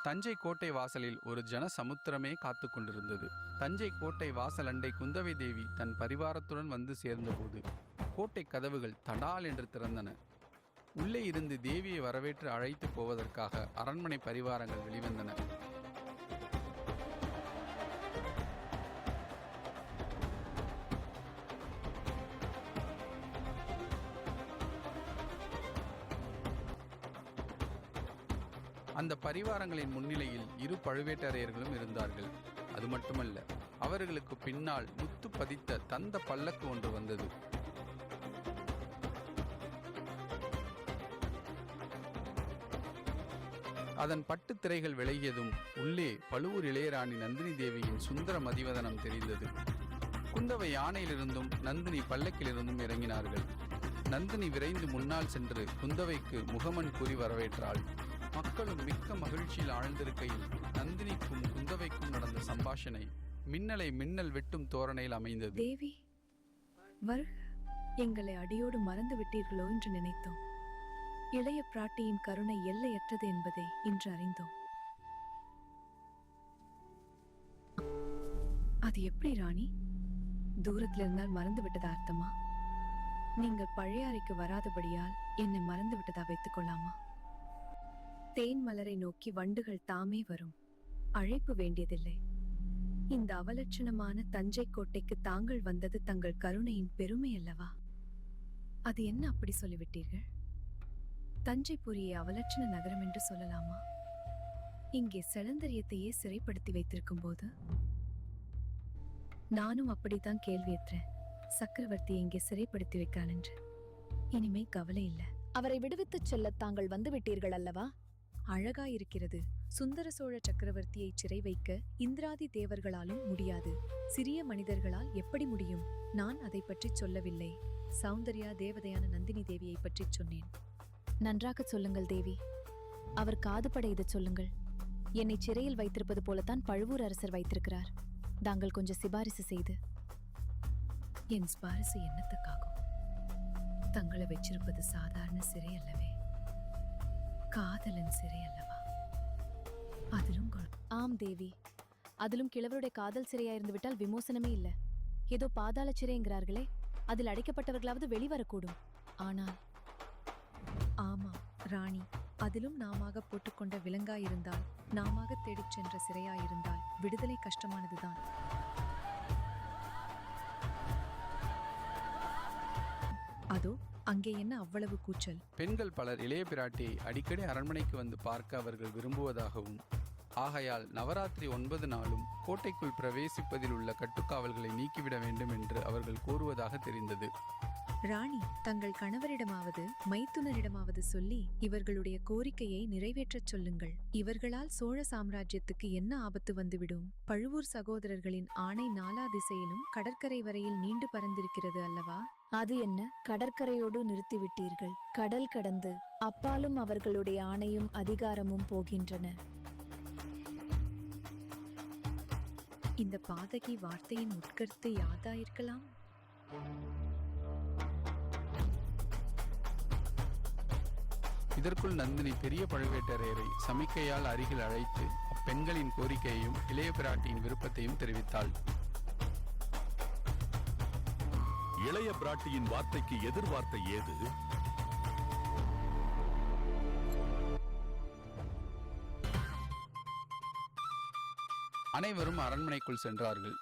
தஞ்சை கோட்டை வாசலில் ஒரு ஜன சமுத்திரமே காத்து கொண்டிருந்தது. தஞ்சை கோட்டை வாசல் அண்டை குந்தவை தேவி தன் பரிவாரத்துடன் வந்து சேர்ந்தபோது கோட்டை கதவுகள் தடால் என்று திறந்தன. உள்ளே இருந்து தேவியை வரவேற்று அழைத்து போவதற்காக அரண்மனை பரிவாரங்கள் வெளிவந்தன. அந்த பரிவாரங்களின் முன்னிலையில் இரு பழுவேட்டரையர்களும் இருந்தார்கள். அது மட்டுமல்ல, அவர்களுக்கு பின்னால் முத்து பதித்த தந்த பல்லக்கு ஒன்று வந்தது. அதன் பட்டு திரைகள் விலகியதும் உள்ளே பழுவூர் இளையராணி நந்தினி தேவியின் சுந்தர மதிவதனம் தெரிந்தது. குந்தவை யானையிலிருந்தும் நந்தினி பல்லக்கிலிருந்தும் இறங்கினார்கள். நந்தினி விரைந்து முன்னால் சென்று குந்தவைக்கு முகமன் கூறி வரவேற்றாள். மக்களும் மிக்க மகிழ்ச்சியில் ஆழ்ந்திருக்கையில் நந்தினிக்கும் குந்தவைக்கும் நடந்த சம்பாஷணை மின்னலை மின்னல் வெட்டும் தோரணையில் அமைந்தது. தேவி, வருக. எங்களை அடியோடு மறந்து விட்டீர்களோ என்று நினைத்தோம். இளைய பிராட்டியின் கருணை எல்லையற்றது என்பதை இன்று அறிந்தோம். அது எப்படி ராணி? தூரத்தில் இருந்தால் மறந்து விட்டதா அர்த்தமா? நீங்கள் பழைய அறைக்கு வராதபடியால் என்னை மறந்து விட்டதா வைத்துக் கொள்ளாமா? தேன் மலரை நோக்கி வண்டுகள் தாமே வரும். அழைப்பு வேண்டியதில்லை. இந்த அவலட்சணமான தஞ்சை கோட்டைக்கு தாங்கள் வந்தது தங்கள் கருணையின் பெருமை அல்லவா? அது என்ன அப்படி சொல்லிவிட்டீர்கள்? தஞ்சைபுரியை அவலட்சண நகரம் என்று சொல்லலாமா? இங்கே செலந்தரியத்தையே சிறைப்படுத்தி வைத்திருக்கும் போது நானும் அப்படித்தான் கேள்வியற்றேன். சக்கரவர்த்தியை இங்கே சிறைப்படுத்தி வைக்கான் என்று. இனிமே கவலை இல்லை. அவரை விடுவித்துச் செல்ல தாங்கள் வந்து விட்டீர்கள் அல்லவா? அழகாயிருக்கிறது. சுந்தர சோழ சக்கரவர்த்தியை சிறை வைக்க இந்திராதி தேவர்களாலும் முடியாது. சிறிய மனிதர்களால் எப்படி முடியும்? நான் அதை பற்றி சொல்லவில்லை. சௌந்தர்யா தேவதையான நந்தினி தேவியை பற்றி சொன்னேன். நன்றாக சொல்லுங்கள் தேவி. அவர் காதுபட இதை சொல்லுங்கள். என்னை சிறையில் வைத்திருப்பது போலத்தான் பழுவூர் அரசர் வைத்திருக்கிறார். தாங்கள் கொஞ்சம் சிபாரிசு செய்து. என் சிபாரிசு என்னத்துக்காகும்? தங்களை வச்சிருப்பது சாதாரண சிறை அல்லவே, காதலன் சிறை அல்லவா? அதிலும் ஆம் தேவி, அதிலும் கிழவருடைய காதல் சிறையா இருந்து விட்டால் விமோசனமே இல்ல. ஏதோ பாதாள சிறைங்கிறார்களே, அதில் அடைக்கப்பட்டவர்களாவது வெளிவரக்கூடும். ஆனால் ஆமா ராணி, அதிலும் நாமாக போட்டுக்கொண்ட விலங்காயிருந்தால், நாமாக தேடிச் சென்ற சிறையாயிருந்தால் விடுதலை கஷ்டமானதுதான். அதோ அங்கே என்ன அவ்வளவு கூச்சல்? பெண்கள் பலர் இளைய பிராட்டியை அடிக்கடி அரண்மனைக்கு வந்து பார்க்க அவர்கள் விரும்புவதாகவும், ஆகையால் நவராத்திரி 9 நாளும் கோட்டைக்குள் பிரவேசிப்பதில் உள்ள கட்டுக்காவல்களை நீக்கிவிட வேண்டும் என்று அவர்கள் கூறுவதாக தெரிந்தது. ராணி, தங்கள் கணவரிடமாவது மைத்துனரிடமாவது சொல்லி இவர்களுடைய கோரிக்கையை நிறைவேற்றச் சொல்லுங்கள். இவர்களால் சோழ சாம்ராஜ்யத்துக்கு என்ன ஆபத்து வந்துவிடும்? பழுவூர் சகோதரர்களின் ஆணை 4 திசையிலும் கடற்கரை வரையில் நீண்டு பறந்திருக்கிறது அல்லவா? அது என்ன, கடற்கரையோடு நிறுத்திவிட்டீர்கள்? கடல் கடந்து அப்பாலும் அவர்களுடைய ஆணையும் அதிகாரமும் போகின்றன. இந்த பாதகி வார்த்தையின் உட்கருத்து யாதாயிருக்கலாம்? இதற்குள் நந்தினி பெரிய பழுவேட்டரையரை சமிக்கையால் அருகில் அழைத்து அப்பெண்களின் கோரிக்கையையும் இளைய பிராட்டியின் விருப்பத்தையும் தெரிவித்தாள். இளைய பிராட்டியின் வார்த்தைக்கு எதிர்வார்த்தை ஏது? அனைவரும் அரண்மனைக்குள் சென்றார்கள்.